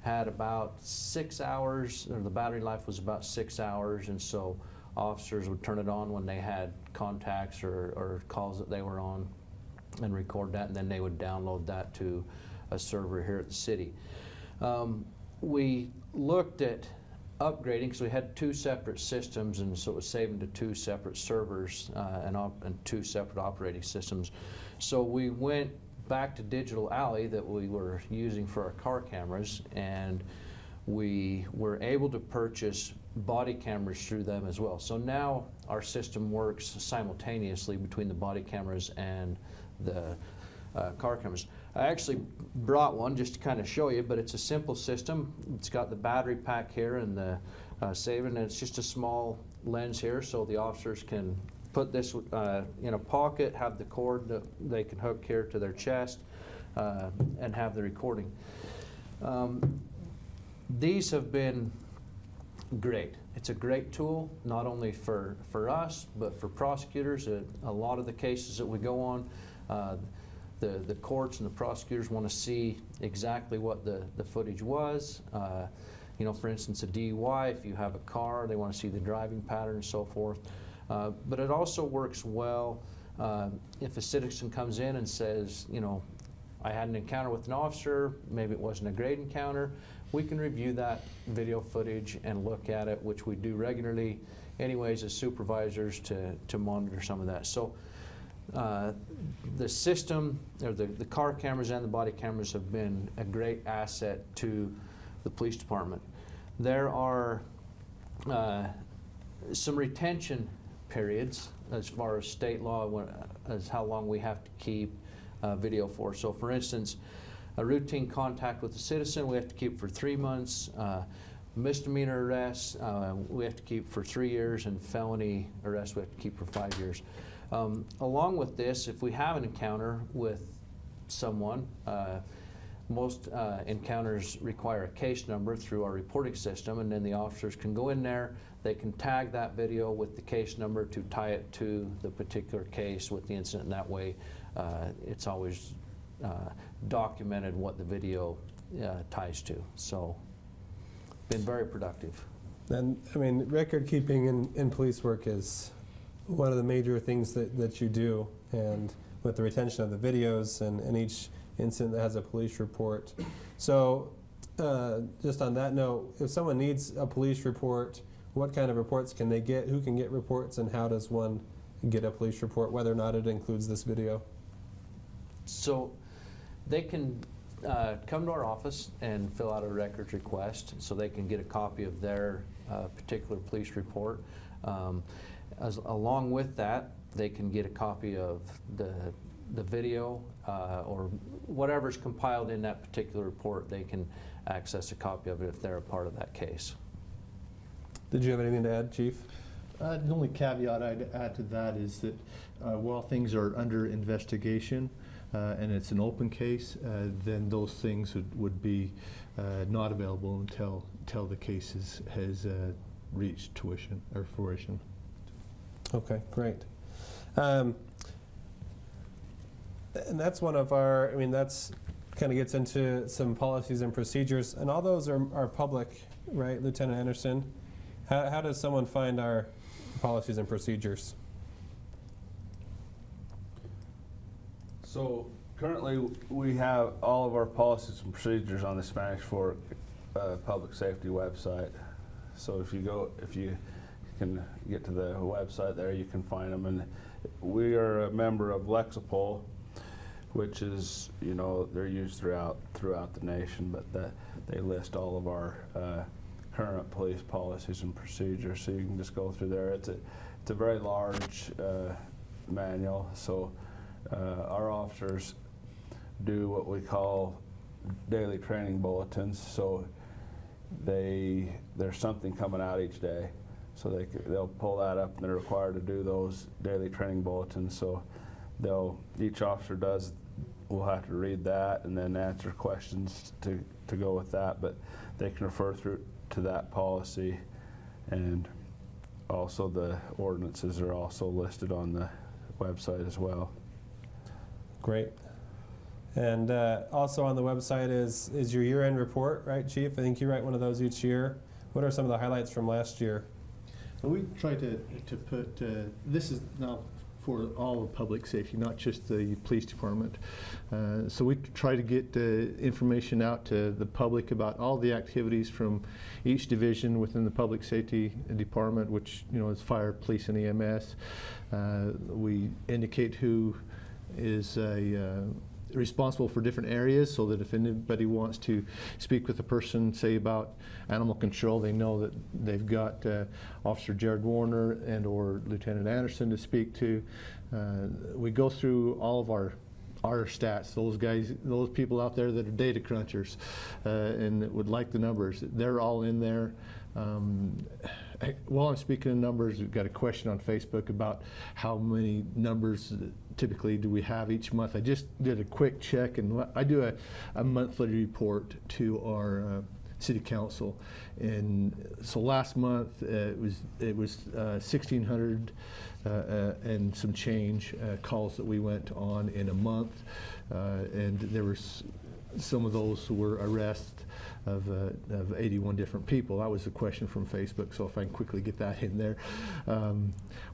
had about 6 hours, or the battery life was about 6 hours, and so officers would turn it on when they had contacts or calls that they were on and record that, and then they would download that to a server here at the city. We looked at upgrading because we had two separate systems, and so it was saving to two separate servers and two separate operating systems. So we went back to Digital Alley that we were using for our car cameras, and we were able to purchase body cameras through them as well. So now our system works simultaneously between the body cameras and the car cameras. I actually brought one just to kind of show you, but it's a simple system. It's got the battery pack here and the saver, and it's just a small lens here, so the officers can put this in a pocket, have the cord that they can hook here to their chest, and have the recording. These have been great. It's a great tool, not only for us, but for prosecutors. A lot of the cases that we go on, the courts and the prosecutors want to see exactly what the footage was. You know, for instance, a DUI, if you have a car, they want to see the driving pattern and so forth. But it also works well if a citizen comes in and says, you know, I had an encounter with an officer, maybe it wasn't a great encounter. We can review that video footage and look at it, which we do regularly anyways as supervisors to monitor some of that. So the system, or the car cameras and the body cameras have been a great asset to the police department. There are some retention periods as far as state law as how long we have to keep video for. So for instance, a routine contact with a citizen we have to keep for 3 months. Misdemeanor arrests we have to keep for 3 years, and felony arrests we have to keep for 5 years. Along with this, if we have an encounter with someone, most encounters require a case number through our reporting system, and then the officers can go in there, they can tag that video with the case number to tie it to the particular case with the incident, and that way it's always documented what the video ties to. So, been very productive.
And I mean, record keeping in police work is one of the major things that you do, and with the retention of the videos and each incident that has a police report. So just on that note, if someone needs a police report, what kind of reports can they get? Who can get reports, and how does one get a police report, whether or not it includes this video?
So they can come to our office and fill out a records request, so they can get a copy of their particular police report. Along with that, they can get a copy of the video or whatever's compiled in that particular report. They can access a copy of it if they're a part of that case.
Did you have anything to add, Chief?
The only caveat I'd add to that is that while things are under investigation and it's an open case, then those things would be not available until the case has reached tuition or fruition.
Okay, great. And that's one of our, I mean, that's kind of gets into some policies and procedures, and all those are public, right, Lieutenant Anderson? How does someone find our policies and procedures?
So currently, we have all of our policies and procedures on the Spanish Fork Public Safety website. So if you can get to the website there, you can find them. And we are a member of Lexipol, which is, they're used throughout the nation, but they list all of our current police policies and procedures. So you can just go through there. It's a very large manual. So our officers do what we call daily training bulletins. So there's something coming out each day. So they'll pull that up, and they're required to do those daily training bulletins. So each officer will have to read that and then answer questions to go with that. But they can refer through to that policy, and also the ordinances are also listed on the website as well.
Great. And also on the website is your year-end report, right, Chief? I think you write one of those each year. What are some of the highlights from last year?
We try to put, this is now for all of public safety, not just the police department. So we try to get information out to the public about all the activities from each division within the public safety department, which is fire, police, and EMS. We indicate who is responsible for different areas, so that if anybody wants to speak with a person, say about animal control, they know that they've got Officer Jared Warner and or Lieutenant Anderson to speak to. We go through all of our stats, those people out there that are data crunchers and that would like the numbers. They're all in there. While I'm speaking of numbers, we've got a question on Facebook about how many numbers typically do we have each month. I just did a quick check, and I do a monthly report to our city council, and so last month it was 1,600 and some change calls that we went on in a month, and there were some of those who were arrests of 81 different people. That was a question from Facebook, so if I can quickly get that in there.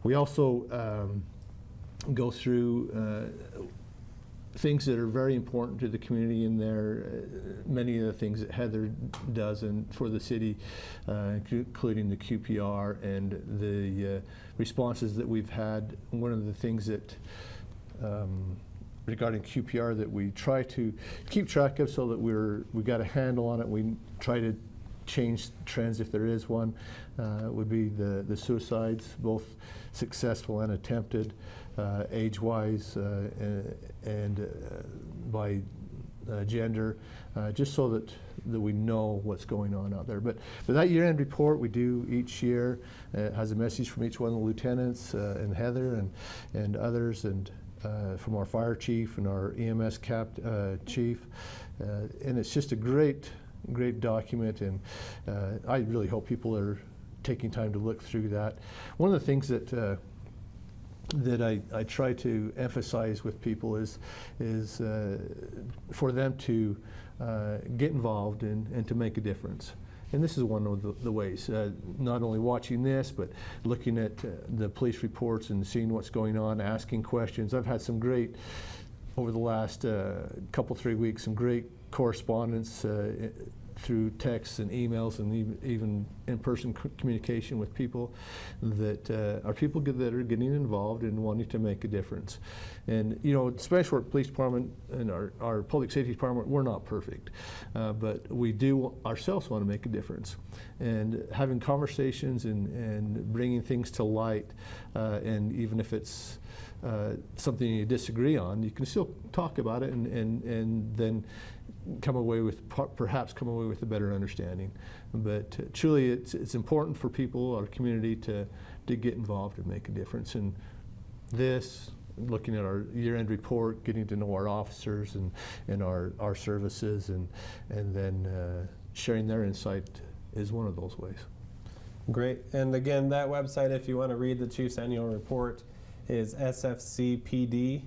We also go through things that are very important to the community in there. Many of the things that Heather does for the city, including the QPR and the responses that we've had. One of the things that regarding QPR that we try to keep track of so that we got a handle on it. We try to change trends if there is one, would be the suicides, both successful and attempted, age-wise and by gender, just so that we know what's going on out there. But that year-end report we do each year has a message from each one of the lieutenants and Heather and others, and from our fire chief and our EMS chief, and it's just a great document, and I really hope people are taking time to look through that. One of the things that I try to emphasize with people is for them to get involved and to make a difference. And this is one of the ways, not only watching this, but looking at the police reports and seeing what's going on, asking questions. I've had some great, over the last couple, 3 weeks, some great correspondence through texts and emails and even in-person communication with people that are people that are getting involved and wanting to make a difference. And Spanish Fork Police Department and our Public Safety Department, we're not perfect, but we do ourselves want to make a difference. And having conversations and bringing things to light, and even if it's something you disagree on, you can still talk about it and then perhaps come away with a better understanding. But truly, it's important for people, our community, to get involved and make a difference. And this, looking at our year-end report, getting to know our officers and our services, and then sharing their insight is one of those ways.
Great. And again, that website, if you want to read the Chief's annual report, is sfcpd.org.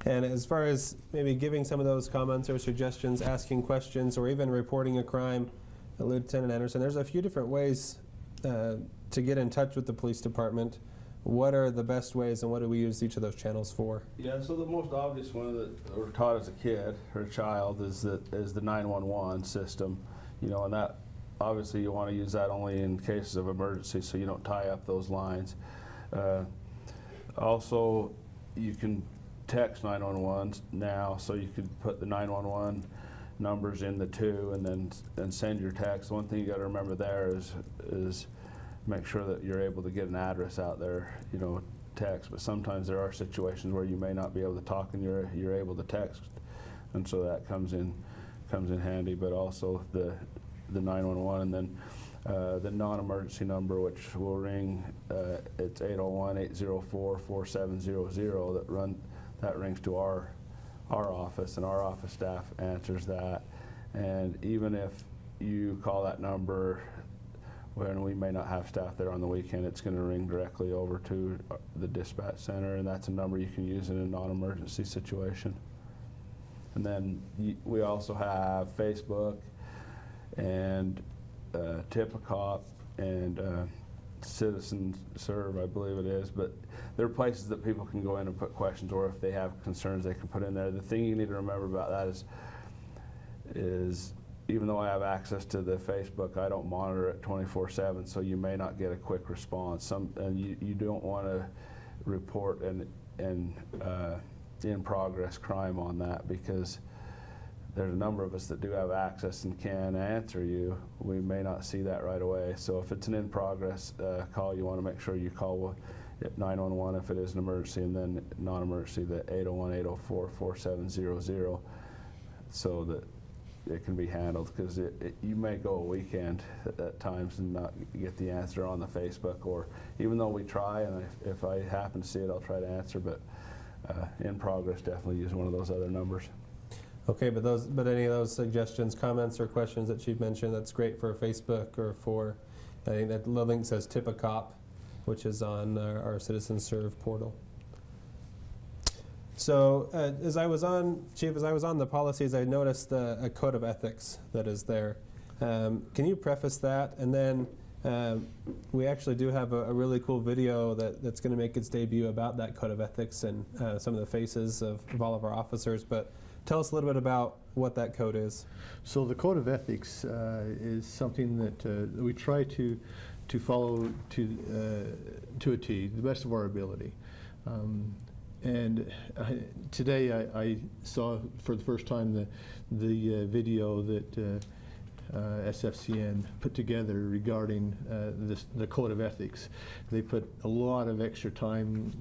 And as far as maybe giving some of those comments or suggestions, asking questions, or even reporting a crime, Lieutenant Anderson, there's a few different ways to get in touch with the police department. what are the best ways and what do we use each of those channels for?
Yeah, so the most obvious one that we're taught as a kid or a child is the 911 system, and that obviously you want to use that only in cases of emergency, so you don't tie up those lines. Also, you can text 911 now, so you could put the 911 numbers in the 2 and then send your text. One thing you got to remember there is make sure that you're able to get an address out there, text. But sometimes there are situations where you may not be able to talk and you're able to text, and so that comes in handy. But also the 911, and then the non-emergency number, which will ring. It's 801-804-4700. That rings to our office, and our office staff answers that. And even if you call that number when we may not have staff there on the weekend, it's going to ring directly over to the dispatch center, and that's a number you can use in a non-emergency situation. And then we also have Facebook and Tip a Cop and Citizen Serve, I believe it is, but there are places that people can go in and put questions, or if they have concerns they can put in there. The thing you need to remember about that is even though I have access to the Facebook, I don't monitor it 24/7, so you may not get a quick response. And you don't want to report an in-progress crime on that, because there's a number of us that do have access and can answer you. We may not see that right away. So if it's an in-progress call, you want to make sure you call 911 if it is an emergency, and then non-emergency, the 801-804-4700, so that it can be handled, because you may go a weekend at times and not get the answer on the Facebook, or even though we try, and if I happen to see it, I'll try to answer, but in progress, definitely use one of those other numbers.
Okay, but any of those suggestions, comments, or questions that you've mentioned, that's great for Facebook or for, I think that the link says Tip a Cop, which is on our Citizen Serve portal. So as I was on the policies, I noticed a code of ethics that is there. Can you preface that? And then we actually do have a really cool video that's going to make its debut about that code of ethics and some of the faces of all of our officers. But tell us a little bit about what that code is.
So the code of ethics is something that we try to follow to a T, the best of our ability. And today I saw for the first time the video that SFCN put together regarding the code of ethics. They put a lot of extra time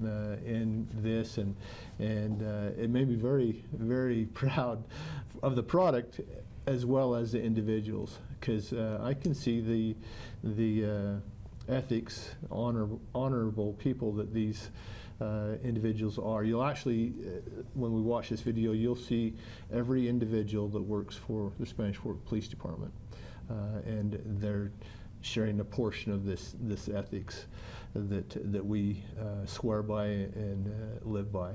in this, and it made me very, very proud of the product as well as the individuals, because I can see the ethics, honorable people that these individuals are. You'll actually, when we watch this video, you'll see every individual that works for the Spanish Fork Police Department, and they're sharing a portion of this ethics that we swear by and live by.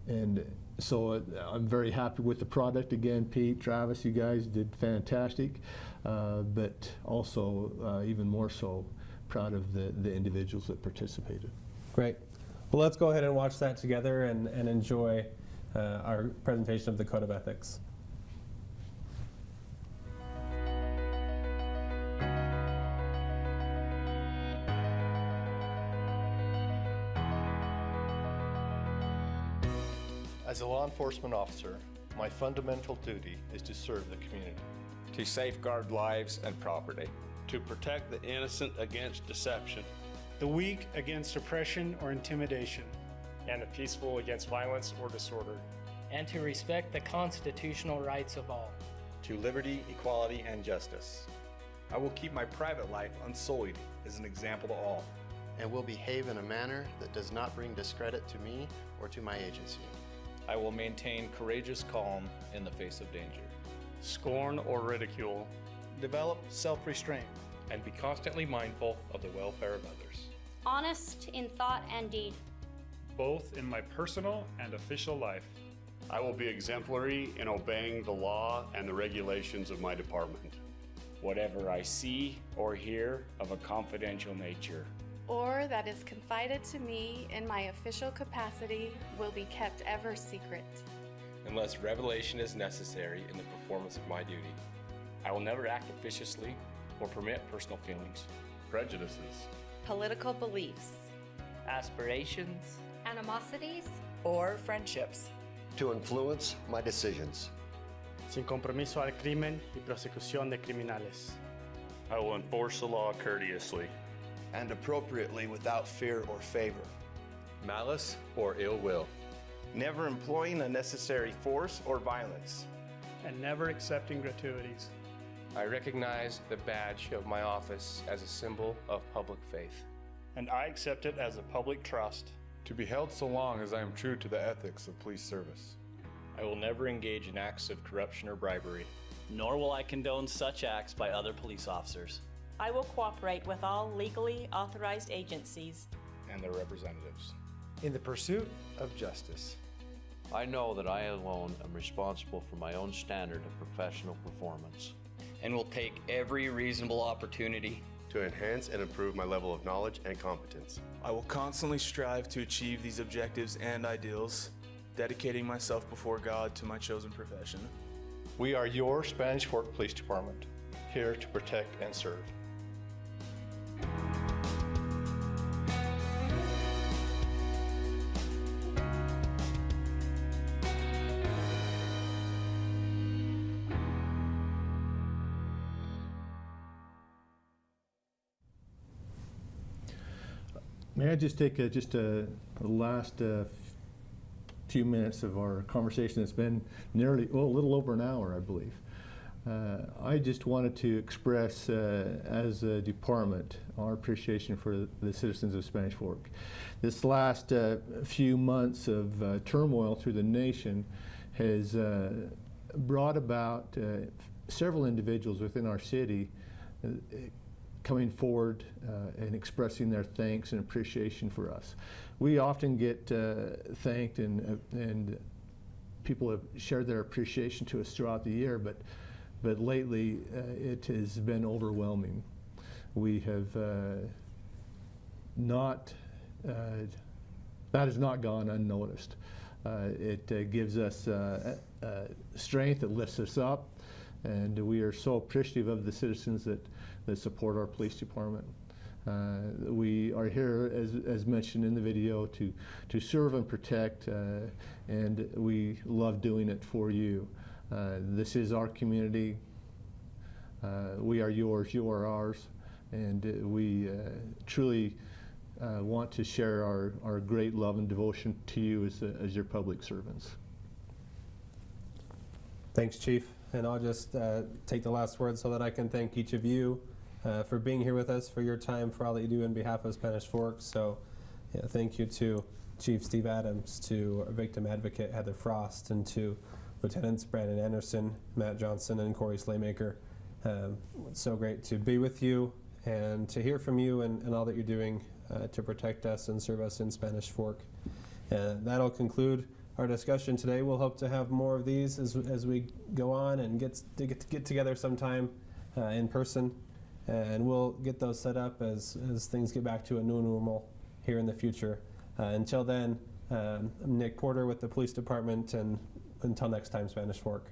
And so I'm very happy with the product. Again, Pete, Travis, you guys did fantastic, but also even more so proud of the individuals that participated.
Great. Well, let's go ahead and watch that together and enjoy our presentation of the Code of Ethics.
As a law enforcement officer, my fundamental duty is to serve the community,
to safeguard lives and property,
to protect the innocent against deception,
the weak against oppression or intimidation,
and the peaceful against violence or disorder,
and to respect the constitutional rights of all,
to liberty, equality, and justice.
I will keep my private life unsullied as an example to all,
and will behave in a manner that does not bring discredit to me or to my agency.
I will maintain courageous calm in the face of danger,
scorn or ridicule,
develop self-restraint,
and be constantly mindful of the welfare of others.
Honest in thought and deed,
both in my personal and official life.
I will be exemplary in obeying the law and the regulations of my department.
Whatever I see or hear of a confidential nature,
or that is confided to me in my official capacity will be kept ever secret,
unless revelation is necessary in the performance of my duty. I will never act officiously or permit personal feelings,
prejudices,
political beliefs,
aspirations,
animosities,
or friendships
to influence my decisions.
Sin compromiso al crimen y persecución de criminales.
I will enforce the law courteously
and appropriately without fear or favor,
malice or ill will,
never employing unnecessary force or violence,
And never accepting gratuities.
I recognize the badge of my office as a symbol of public faith.
And I accept it as a public trust.
To be held so long as I am true to the ethics of police service.
I will never engage in acts of corruption or bribery.
Nor will I condone such acts by other police officers.
I will cooperate with all legally authorized agencies
And their representatives.
in the pursuit of justice.
I know that I alone am responsible for my own standard of professional performance.
And will take every reasonable opportunity
to enhance and improve my level of knowledge and competence.
I will constantly strive to achieve these objectives and ideals, dedicating myself before God to my chosen profession.
We are your Spanish Fork Police Department, here to protect and serve.
May I just take the last few minutes of our conversation? It's been nearly, a little over an hour, I believe. I just wanted to express, as a department, our appreciation for the citizens of Spanish Fork. This last few months of turmoil through the nation has brought about several individuals within our city coming forward and expressing their thanks and appreciation for us. We often get thanked and people have shared their appreciation to us throughout the year, but lately it has been overwhelming. We have not, that has not gone unnoticed. It gives us strength, it lifts us up, and we are so appreciative of the citizens that support our police department. We are here, as mentioned in the video, to serve and protect, and we love doing it for you. This is our community. We are yours, you are ours, and we truly want to share our great love and devotion to you as your public servants.
Thanks, Chief. And I'll just take the last word so that I can thank each of you for being here with us, for your time, for all that you do on behalf of Spanish Fork. So thank you to Chief Steve Adams, to our victim advocate Heather Frost, and to Lieutenants Brandon Anderson, Matt Johnson, and Corey Slaymaker. It's so great to be with you and to hear from you and all that you're doing to protect us and serve us in Spanish Fork. That'll conclude our discussion today. We'll hope to have more of these as we go on and get together sometime in person, and we'll get those set up as things get back to a new normal here in the future. Until then, I'm Nick Porter with the Police Department, and until next time, Spanish Fork.